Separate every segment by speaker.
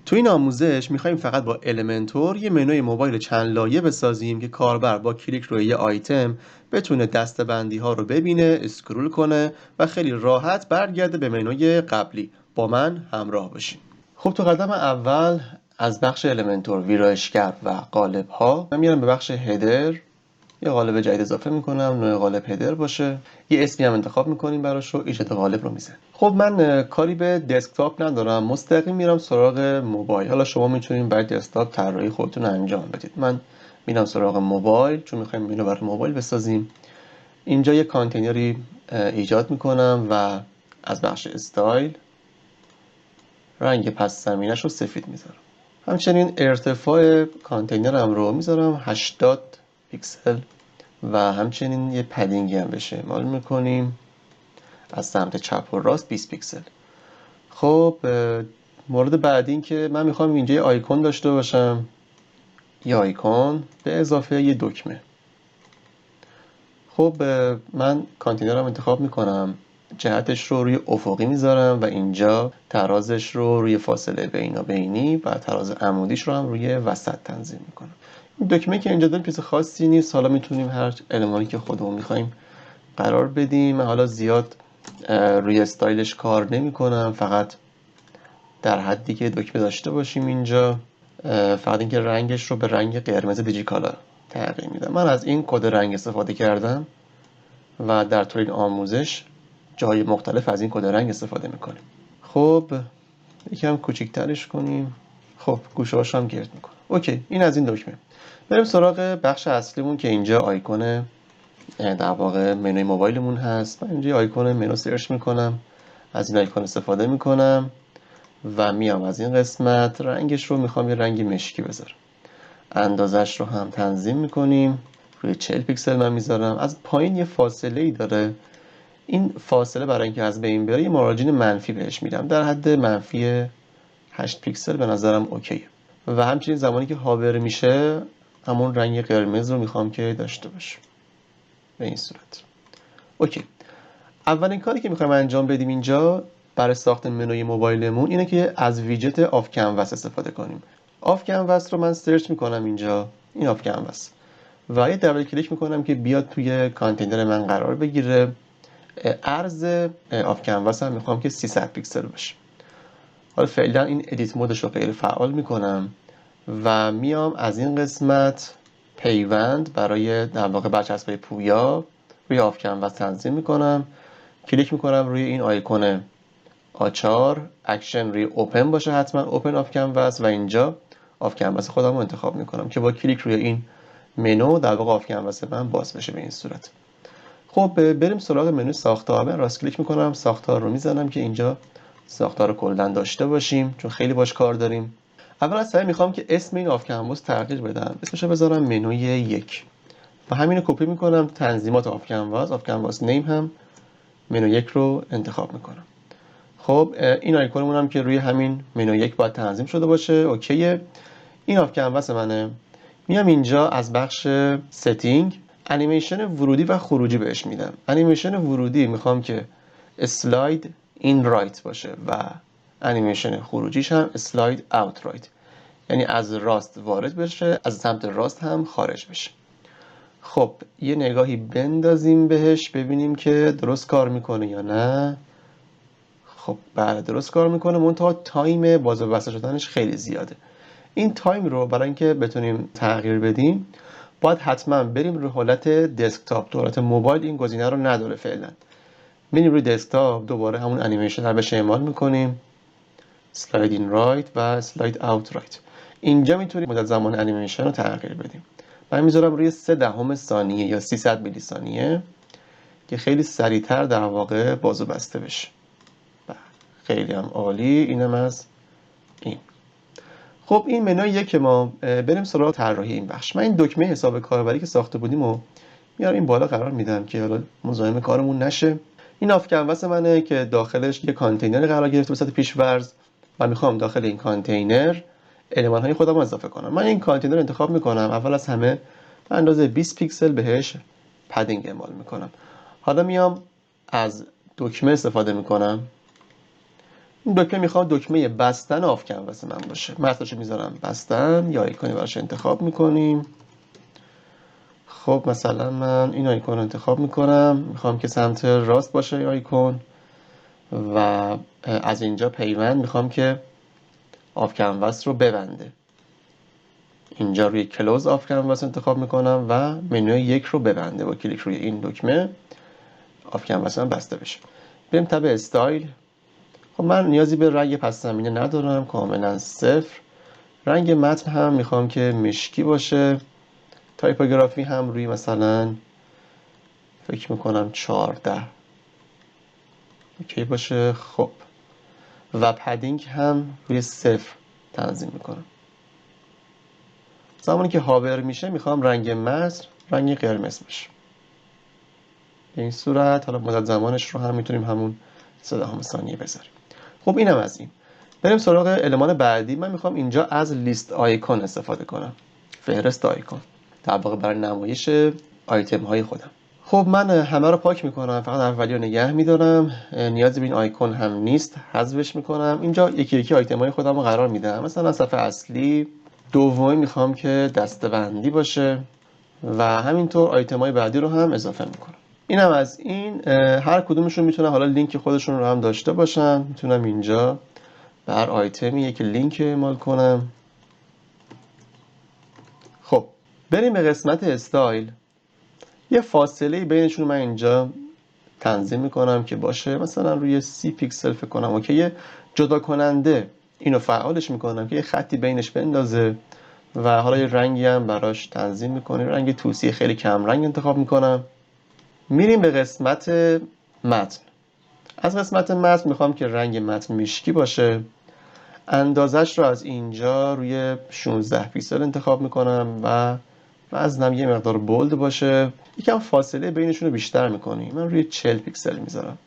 Speaker 1: تو این آموزش میخوایم فقط با المنتور یه منوی موبایل چند لایه بسازیم که کاربر با کلیک روی یه آیتم بتونه دسته‌بندی ها رو ببینه، اسکرول کنه و خیلی راحت برگرده به منوی قبلی. با من همراه باشین. خب تو قدم اول از بخش المنتور ویرایشگر و قالب ها من میرم به بخش هدر. یه قالب جدید اضافه میکنم، نوع قالب هدر باشه. یه اسمی هم انتخاب میکنیم براش و ایجاد قالب رو میزنیم. خب من کاری به دسکتاپ ندارم، مستقیم میرم سراغ موبایل. حالا شما میتونید برای دسکتاپ طراحی خودتون انجام بدید. من میرم سراغ موبایل چون میخوایم اینو برای موبایل بسازیم. اینجا یه کانتینری ایجاد میکنم و از بخش استایل رنگ پس زمینش رو سفید میذارم. همچنین ارتفاع کانتینرم رو میذارم 80 پیکسل و همچنین یه پدینگی هم بشه اعمال میکنیم از سمت چپ و راست 20 پیکسل. خب مورد بعدی این که من میخوام اینجا یه آیکون داشته باشم، یه آیکون به اضافه یه دکمه. خب من کانتینرم انتخاب میکنم، جهتش رو روی افقی میذارم و اینجا ترازش رو روی فاصله بینابینی و تراز عمودیش رو هم روی وسط تنظیم میکنم. این دکمه که اینجا داریم چیز خاصی نیست، حالا میتونیم هر المانی که خودمون میخوایم قرار بدیم. حالا زیاد روی استایلش کار نمی کنم، فقط در حدی که دکمه داشته باشیم اینجا. فقط اینکه رنگش رو به رنگ قرمز دیجیکالا تغییر میدم. من از این کد رنگ استفاده کردم و در طول این آموزش جای مختلف از این کد رنگ استفاده میکنیم. خب یکم کوچیک‌ترش کنیم. خب گوشه‌هاش هم گرد میکنم. اوکی، این از این دکمه. بریم سراغ بخش اصلیمون که اینجا آیکون در واقع منوی موبایلمون هست. من اینجا آیکون منو سرچ میکنم، از این آیکون استفاده میکنم و میام از این قسمت رنگش رو میخوام یه رنگی مشکی بذارم. اندازش رو هم تنظیم میکنیم، روی 40 پیکسل من میذارم. از پایین یه فاصله ای داره، این فاصله برای اینکه از بین بره یه مارجین منفی بهش میدم، در حد منفی 8 پیکسل به نظرم اوکیه. و همچنین زمانی که هاور میشه همون رنگ قرمز رو میخوام که داشته باشه به این صورت. اوکی، اولین کاری که میخوایم انجام بدیم اینجا برای ساخت منوی موبایلمون اینه که از ویجت آف کنواس استفاده کنیم. آف کنواس رو من سرچ میکنم اینجا، این آف کنواس، و یه دبل کلیک میکنم که بیاد توی کانتینر من قرار بگیره. عرض آف کنواس هم میخوام که 300 پیکسل باشه. حالا فعلا این ادیت مودش رو غیر فعال میکنم و میام از این قسمت پیوند برای در واقع برچسبای پویا روی آف کنواس تنظیم میکنم. کلیک میکنم روی این آیکون آچار، اکشن روی اوپن باشه حتما، اوپن آف کنواس، و اینجا آف کنواس خودم رو انتخاب میکنم که با کلیک روی این منو در واقع آف کنواس من باز بشه به این صورت. خب بریم سراغ منوی ساختار. من راست کلیک میکنم، ساختار رو میزنم که اینجا ساختار رو کلا داشته باشیم چون خیلی باش کار داریم. اول از همه میخوام که اسم این آف کنواس تغییر بدم، اسمش رو بذارم منوی 1 و همین رو کپی میکنم تنظیمات آف کنواس نیم هم منو 1 رو انتخاب میکنم. خب این آیکونمون هم که روی همین منو 1 باید تنظیم شده باشه. اوکیه، این آف کنواس منه. میام اینجا از بخش ستینگ انیمیشن ورودی و خروجی بهش میدم. انیمیشن ورودی میخوام که اسلاید این رایت باشه و انیمیشن خروجیش هم اسلاید اوت رایت، یعنی از راست وارد بشه از سمت راست هم خارج بشه. خب یه نگاهی بندازیم بهش ببینیم که درست کار میکنه یا نه. خب بله درست کار میکنه، منتها تایم باز و بسته شدنش خیلی زیاده. این تایم رو برای اینکه بتونیم تغییر بدیم باید حتما بریم روی حالت دسکتاپ. تو حالت موبایل این گزینه رو نداره فعلا. میریم روی دسکتاپ، دوباره همون انیمیشن رو بهش اعمال میکنیم، اسلاید این رایت و اسلاید اوت رایت. اینجا میتونیم مدت زمان انیمیشن رو تغییر بدیم. من میذارم روی 0.3 ثانیه یا 300 میلی ثانیه که خیلی سریعتر در واقع باز و بسته بشه. خیلی هم عالی. اینم از این. خب این منویه که ما بریم سراغ طراحی این بخش. من این دکمه حساب کاربری که ساخته بودیم و میارم این بالا قرار میدم که حالا مزاحم کارمون نشه. این آف کنواس منه که داخلش یه کانتینر قرار گرفته به صورت پیش‌فرض و میخوام داخل این کانتینر المان‌های خودم رو اضافه کنم. من این کانتینر انتخاب میکنم، اول از همه به اندازه 20 پیکسل بهش پدینگ اعمال میکنم. حالا میام از دکمه استفاده میکنم، این دکمه میخوام دکمه بستن آف کنواس من باشه. متنشو میذارم بستن، یا آیکونی براش انتخاب میکنیم. خب مثلا من این آیکون رو انتخاب میکنم، میخوام که سمت راست باشه این آیکون و از اینجا پیوند میخوام که آف کنواس رو ببنده. اینجا روی کلوز آف کنواس انتخاب میکنم و منوی 1 رو ببنده. با کلیک روی این دکمه آف کنواس من بسته بشه. بریم تب استایل. خب من نیازی به رنگ پس زمینه ندارم، کاملا صفر. رنگ متن هم میخوام که مشکی باشه. تایپوگرافی هم روی مثلا فکر میکنم 14 اوکی باشه. خب و پدینگ هم روی 0 تنظیم میکنم. زمانی که هاور میشه میخوام رنگ متن رنگ قرمز بشه. به این صورت حالا مدت زمانش رو هم میتونیم همون 0.3 ثانیه بذاریم. خب اینم از این. بریم سراغ المان بعدی. من میخوام اینجا از لیست آیکون استفاده کنم، فهرست آیکون، در واقع برای نمایش آیتم های خودم. خب من همه رو پاک میکنم، فقط اولی رو نگه میدارم. نیازی به این آیکون هم نیست، حذفش میکنم. اینجا یکی یکی آیتم های خودم رو قرار میدم. مثلا صفحه اصلی دومی میخوام که دسته‌بندی باشه و همینطور آیتم های بعدی رو هم اضافه میکنم. اینم از این. هر کدومشون میتونه حالا لینک خودشون رو هم داشته باشن. میتونم اینجا بر آیتمی یک لینک اعمال کنم. خب بریم به قسمت استایل. یه فاصله بینشون من اینجا تنظیم میکنم که باشه مثلا روی 30 پیکسل فکر کنم اوکی. جدا کننده اینو فعالش میکنم که یه خطی بینش بندازه و حالا یه رنگی هم براش تنظیم میکنیم. رنگ توسی خیلی کم رنگ انتخاب میکنم. میریم به قسمت متن. از قسمت متن میخوام که رنگ متن مشکی باشه. اندازش رو از اینجا روی 16 پیکسل انتخاب میکنم و وزنم یه مقدار بولد باشه. یکم فاصله بینشون رو بیشتر میکنیم. من روی 40 پیکسل میذارم.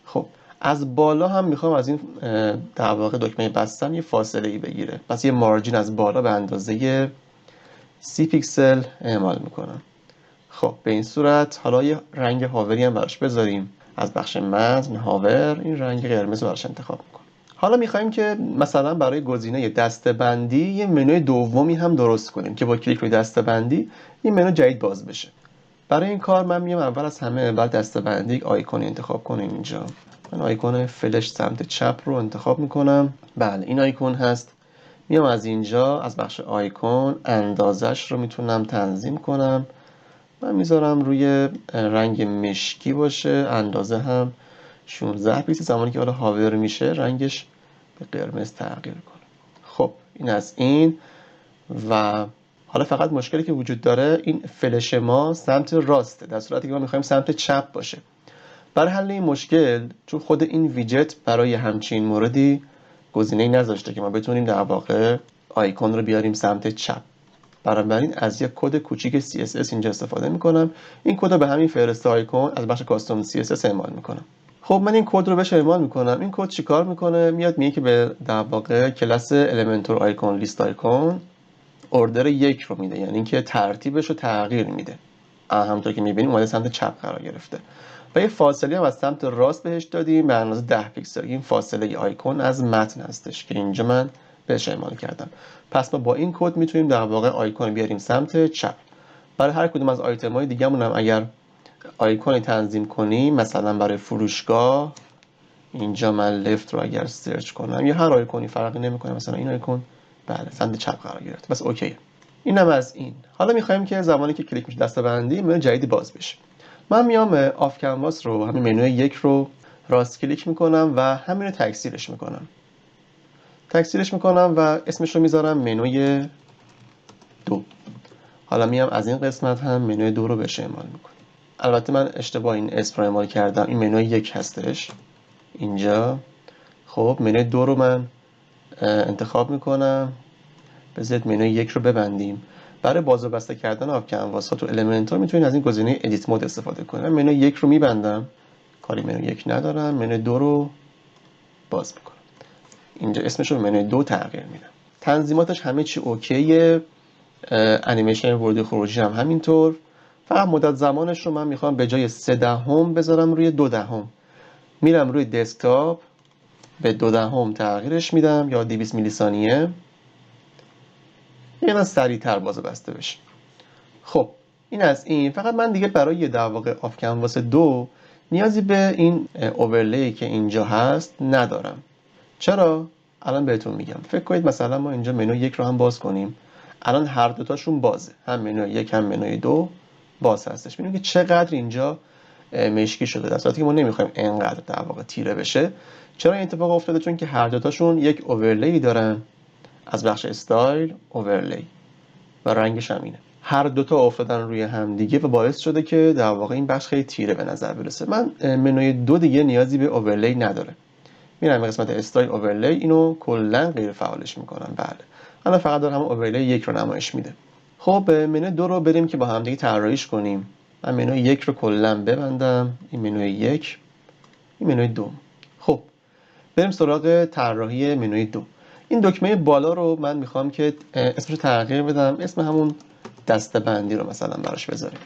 Speaker 1: خب از بالا هم میخوام از این در واقع دکمه بستن یه فاصله ای بگیره. پس یه مارجین از بالا به اندازه 30 پیکسل اعمال میکنم. خب به این صورت حالا یه رنگ هاوری هم براش بذاریم. از بخش متن هاور این رنگ قرمز رو براش انتخاب میکنم. حالا میخوایم که مثلا برای گزینه دسته‌بندی یه منوی دومی هم درست کنیم که با کلیک روی دسته‌بندی این منو جدید باز بشه. برای این کار من میام اول از همه بعد دسته‌بندی یک آیکونی انتخاب کنیم. اینجا من آیکون فلش سمت چپ رو انتخاب میکنم. بله این آیکون هست. میام از اینجا از بخش آیکون اندازش رو میتونم تنظیم کنم. من میذارم روی رنگ مشکی باشه. اندازه هم 16 پیکسل. زمانی که حالا هاور میشه رنگش به قرمز تغییر کنه. خب این از این. و حالا فقط مشکلی که وجود داره این فلش ما سمت راسته، در صورتی که ما میخوایم سمت چپ باشه. برای حل این مشکل چون خود این ویجت برای همچین موردی گزینه‌ای نذاشته که ما بتونیم در واقع آیکون رو بیاریم سمت چپ، بنابراین از یک کد کوچیک CSS اینجا استفاده میکنم. این کد رو به همین فهرست آیکون از بخش کاستوم CSS اعمال میکنم. خب من این کد رو بهش اعمال میکنم. این کد چیکار میکنه؟ میاد میگه که به در واقع کلاس المنتور آیکون لیست آیکون اوردر 1 رو میده، یعنی اینکه ترتیبش رو تغییر میده. همونطور که میبینیم اومده سمت چپ قرار گرفته و یه فاصله هم از سمت راست بهش دادیم به اندازه 10 پیکسل. این فاصله آیکون از متن هستش که اینجا من بهش اعمال کردم. پس ما با این کد میتونیم در واقع آیکون بیاریم سمت چپ. برای هر کدوم از آیتم های دیگه‌مون هم اگر آیکونی تنظیم کنیم، مثلا برای فروشگاه اینجا من لفت رو اگر سرچ کنم یا هر آیکونی فرقی نمیکنه، مثلا این آیکون بله سمت چپ قرار گرفته، بس اوکیه. اینم از این. حالا میخوایم که زمانی که کلیک میشه دسته‌بندی منوی جدیدی باز بشه. من میام آف کنواس رو همین منوی 1 رو راست کلیک میکنم و همین رو تکثیرش میکنم و اسمش رو میذارم منوی 2. حالا میام از این قسمت هم منوی 2 رو بهش اعمال میکنم. البته من اشتباه این اسم رو اعمال کردم. این منوی 1 هستش اینجا. خب منوی 2 رو من انتخاب میکنم. بذارید منوی 1 رو ببندیم. برای باز و بسته کردن آف کنواس ها تو المنتور میتونید از این گزینه ادیت مود استفاده کنید. من منوی 1 رو میبندم. کاری منوی 1 ندارم. منوی 2 رو باز میکنم. اینجا اسمش رو منوی 2 تغییر میدم. تنظیماتش همه چی اوکیه. انیمیشن ورودی خروجی هم همینطور. فقط مدت زمانش رو من میخوام به جای 0.3 بذارم روی 0.2. میرم روی دسکتاپ به 0.2 تغییرش میدم یا 200 میلی ثانیه، یعنی سریعتر باز بسته بشه. خب این از این. فقط من دیگه برای در واقع آف کنواس 2 نیازی به این اوورلی که اینجا هست ندارم. چرا؟ الان بهتون میگم. فکر کنید مثلا ما اینجا منو 1 رو هم باز کنیم. الان هر دوتاشون بازه، هم منو 1 هم منو 2 باز هستش. میبینیم که چقدر اینجا مشکی شده، در صورتی که ما نمیخوایم اینقدر در واقع تیره بشه. چرا این اتفاق افتاده؟ چون که هر دوتاشون یک اوورلی دارن از بخش استایل اوورلی و رنگش هم اینه. هر دوتا افتادن روی هم دیگه و باعث شده که در واقع این بخش خیلی تیره به نظر برسه. من منوی 2 دیگه نیازی به اوورلی نداره. میرم به قسمت استایل اوورلی، اینو کلا غیر فعالش میکنم. بله الان فقط داره همون اوورلی 1 رو نمایش میده. خب منوی 2 رو بریم که با هم دیگه طراحیش کنیم. من منوی 1 رو کلا ببندم، این منوی 1، این منوی 2. خب بریم سراغ طراحی منوی 2. این دکمه بالا رو من میخوام که اسمش رو تغییر بدم، اسم همون دسته‌بندی رو مثلا براش بذاریم.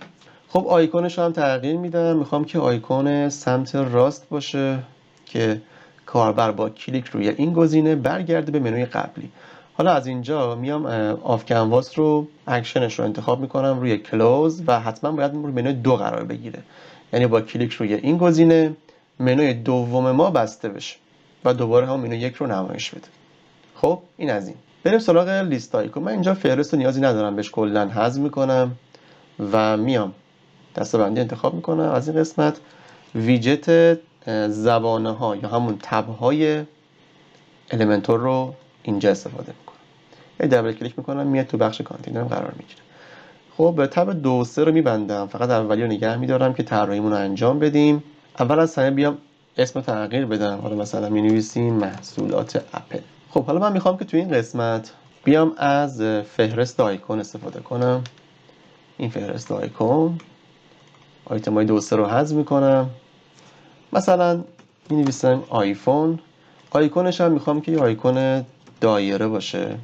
Speaker 1: خب آیکونش رو هم تغییر میدم، میخوام که آیکون سمت راست باشه که کاربر با کلیک روی این گزینه برگرده به منوی قبلی. حالا از اینجا میام آف کنواس رو اکشنش رو انتخاب میکنم روی کلوز و حتما باید روی منوی 2 قرار بگیره، یعنی با کلیک روی این گزینه منوی دوم ما بسته بشه و دوباره هم منوی 1 رو نمایش بده. خب این از این. بریم سراغ لیست آیکون. من اینجا فهرست رو نیازی ندارم، بهش کلا حذف میکنم و میام دسته‌بندی انتخاب میکنم. از این قسمت ویجت زبانه ها یا همون تب های المنتور رو اینجا استفاده میکنم. یه دبل کلیک میکنم، میاد تو بخش کانتینرم قرار میگیره. خب تب 2 و 3 رو میبندم، فقط اولی رو نگه میدارم که طراحیمون رو انجام بدیم. اول از همه بیام اسم تغییر بدم، حالا مثلا مینویسیم محصولات اپل. خب حالا من میخوام که تو این قسمت بیام از فهرست آیکون استفاده کنم. این فهرست آیکون، آیتم های 2 و 3 رو حذف میکنم. مثلا مینویسم آیفون. آیکونش هم میخوام که یه آیکون دایره باشه.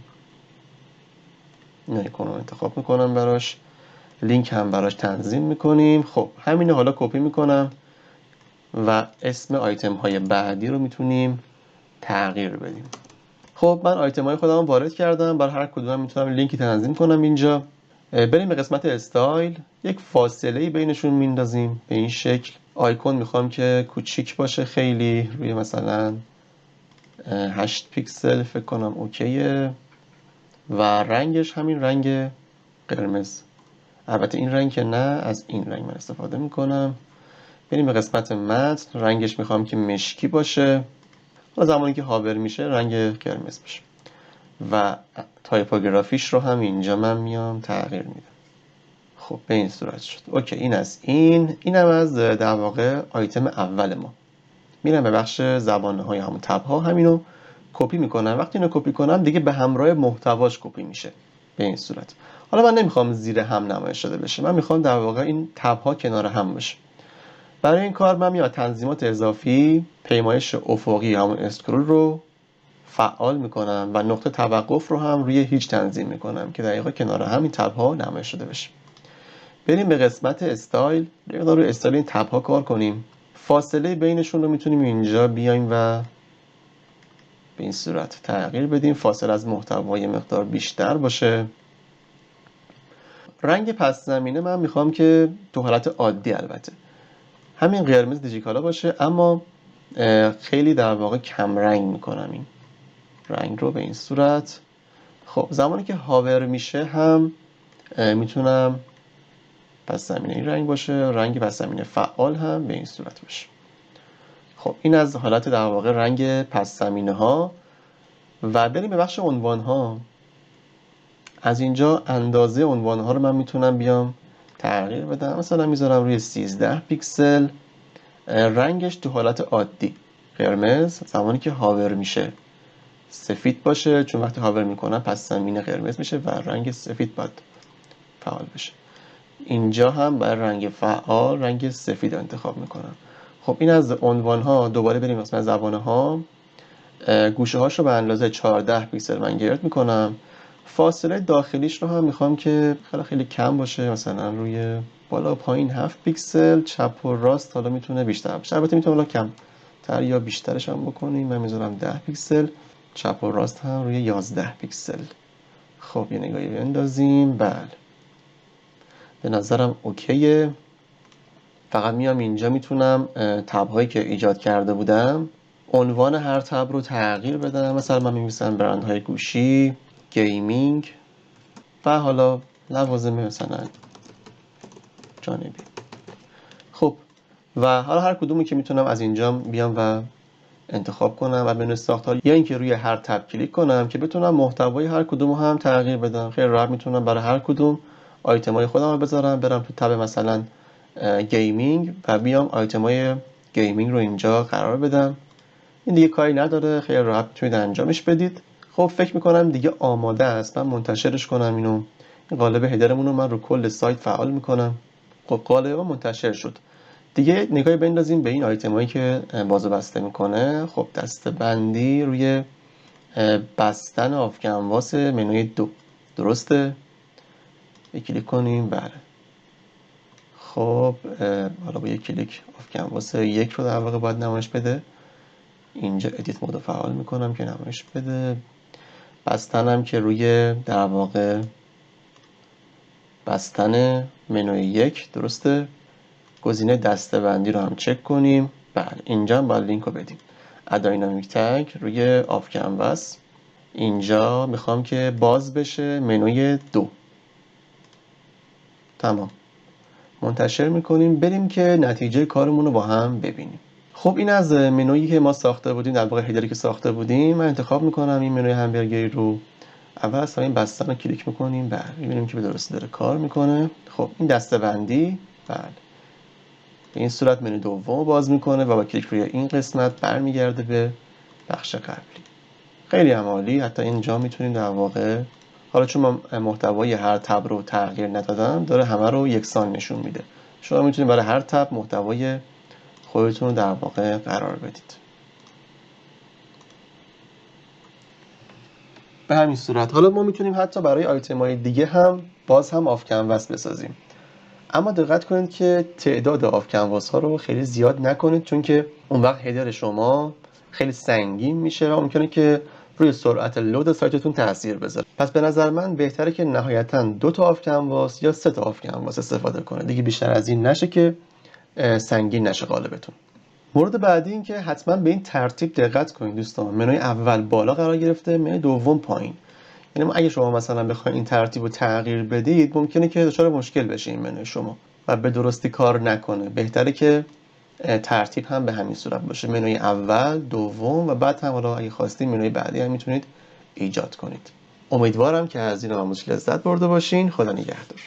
Speaker 1: این آیکون رو انتخاب میکنم براش. لینک هم براش تنظیم میکنیم. خب همینو حالا کپی میکنم و اسم آیتم های بعدی رو میتونیم تغییر بدیم. خب من آیتم های خودم وارد کردم، برای هر کدوم میتونم لینکی تنظیم کنم اینجا. بریم به قسمت استایل، یک فاصله بینشون میندازیم به این شکل. آیکون میخوام که کوچیک باشه خیلی، روی مثلا 8 پیکسل فکر کنم اوکیه و رنگش همین رنگ قرمز. البته این رنگ که نه، از این رنگ من استفاده میکنم. بریم به قسمت متن، رنگش میخوام که مشکی باشه و زمانی که هاور میشه رنگ قرمز باشه و تایپوگرافیش رو هم اینجا من میام تغییر میدم. خب به این صورت شد. اوکی این از این. اینم از در واقع آیتم اول ما. میرم به بخش زبانه های همون تب ها، همینو کپی میکنم. وقتی اینو کپی کنم دیگه به همراه محتواش کپی میشه به این صورت. حالا من نمیخوام زیر هم نمایش داده بشه، من میخوام در واقع این تب ها کنار هم باشه. برای این کار من میام تنظیمات اضافی، پیمایش افقی همون اسکرول رو فعال میکنم و نقطه توقف رو هم روی هیچ تنظیم میکنم که دقیقاً کنار هم این تب ها نمایش داده بشه. بریم به قسمت استایل، دقیقاً روی استایل این تب ها کار کنیم. فاصله بینشون رو میتونیم اینجا بیایم و به این صورت تغییر بدیم، فاصله از محتوای مقدار بیشتر باشه. رنگ پس زمینه من میخوام که تو حالت عادی، البته همین قرمز دیجیکالا باشه، اما خیلی در واقع کم رنگ میکنم این رنگ رو به این صورت. خب زمانی که هاور میشه هم میتونم پس زمینه این رنگ باشه، رنگ پس زمینه فعال هم به این صورت باشه. خب این از حالت در واقع رنگ پس زمینه ها. و بریم به بخش عنوان ها. از اینجا اندازه عنوان ها رو من میتونم بیام تغییر بدم، مثلا میذارم روی 13 پیکسل. رنگش تو حالت عادی قرمز، زمانی که هاور میشه سفید باشه، چون وقتی هاور میکنم پس زمینه قرمز میشه و رنگ سفید باید فعال بشه. اینجا هم برای رنگ فعال رنگ سفید انتخاب میکنم. خب این از عنوان ها. دوباره بریم قسمت زبانه ها. گوشه هاش رو به اندازه 14 پیکسل من گرد میکنم. فاصله داخلیش رو هم میخوام که خیلی کم باشه، مثلا روی بالا و پایین 7 پیکسل. چپ و راست حالا میتونه بیشتر باشه، البته میتونه حالا کم تر یا بیشترش هم بکنیم. من میذارم 10 پیکسل، چپ و راست هم روی 11 پیکسل. خب یه نگاهی بندازیم. بله به نظرم اوکیه. فقط میام اینجا میتونم تب هایی که ایجاد کرده بودم عنوان هر تب رو تغییر بدم. مثلا من می‌نویسم برندهای گوشی، گیمینگ و حالا لوازم مثلا جانبی. خب و حالا هر کدومی که میتونم از اینجا بیام و انتخاب کنم و منوی ساختار، یا اینکه روی هر تب کلیک کنم که بتونم محتوای هر کدوم رو هم تغییر بدم. خیلی راحت میتونم برای هر کدوم آیتمای خودم رو بذارم، برم تو تب مثلا گیمینگ و بیام آیتمای گیمینگ رو اینجا قرار بدم. این دیگه کاری نداره، خیلی راحت میتونید انجامش بدید. خب فکر میکنم دیگه آماده است. من منتشرش کنم. این قالب هدرمون رو من رو کل سایت فعال میکنم. خب قالب منتشر شد. دیگه نگاهی بندازیم به این آیتم هایی که باز و بسته میکنه. خب دسته‌بندی روی بستن آف کنواس منوی 2 درسته؟ یک کلیک کنیم. بله خب حالا با یک کلیک آف کنواس 1 رو در واقع باید نمایش بده. اینجا ادیت مود رو فعال میکنم که نمایش بده. بستنم که روی در واقع بستن منوی 1 درسته. گزینه دسته‌بندی رو هم چک کنیم. بله اینجا هم باید لینک رو بدیم. اداینامیک تگ روی آف کنواس. اینجا میخوام که باز بشه منوی 2. تمام. منتشر میکنیم. بریم که نتیجه کارمون رو با هم ببینیم. خب این از منویی که ما ساخته بودیم، در واقع هدری که ساخته بودیم. من انتخاب میکنم این منوی همبرگری رو. اول از این بستن رو کلیک میکنیم. بله میبینیم که به درستی داره کار میکنه. خب این دسته‌بندی بله به این صورت منوی دوم باز میکنه و با کلیک روی این قسمت برمیگرده به بخش قبلی. خیلی هم عالی. حتی اینجا میتونیم در واقع، حالا چون من محتوای هر تب رو تغییر ندادم، داره همه رو یکسان نشون میده. شما میتونید برای هر تب محتوای خودتون رو در واقع قرار بدید. به همین صورت حالا ما میتونیم حتی برای آیتم‌های دیگه هم باز هم آف کنواس بسازیم. اما دقت کنید که تعداد آف کنواس ها رو خیلی زیاد نکنید، چون که اون وقت هدر شما خیلی سنگین میشه و ممکنه که روی سرعت لود سایتتون تاثیر بذاره. پس به نظر من بهتره که نهایتاً 2 تا آف کنواس یا 3 تا آف کنواس استفاده کنید. دیگه بیشتر از این نشه که سنگین نشه قالبتون. مورد بعدی این که حتما به این ترتیب دقت کنید دوستان. منوی اول بالا قرار گرفته، منوی دوم پایین. یعنی اگه شما مثلا بخواید این ترتیب رو تغییر بدید، ممکنه که دچار مشکل بشه این منوی شما و به درستی کار نکنه. بهتره که ترتیب هم به همین صورت باشه. منوی اول، دوم و بعد هم حالا اگه خواستید منوی بعدی هم میتونید ایجاد کنید. امیدوارم که از این آموزش لذت برده باشین. خدا نگهدار.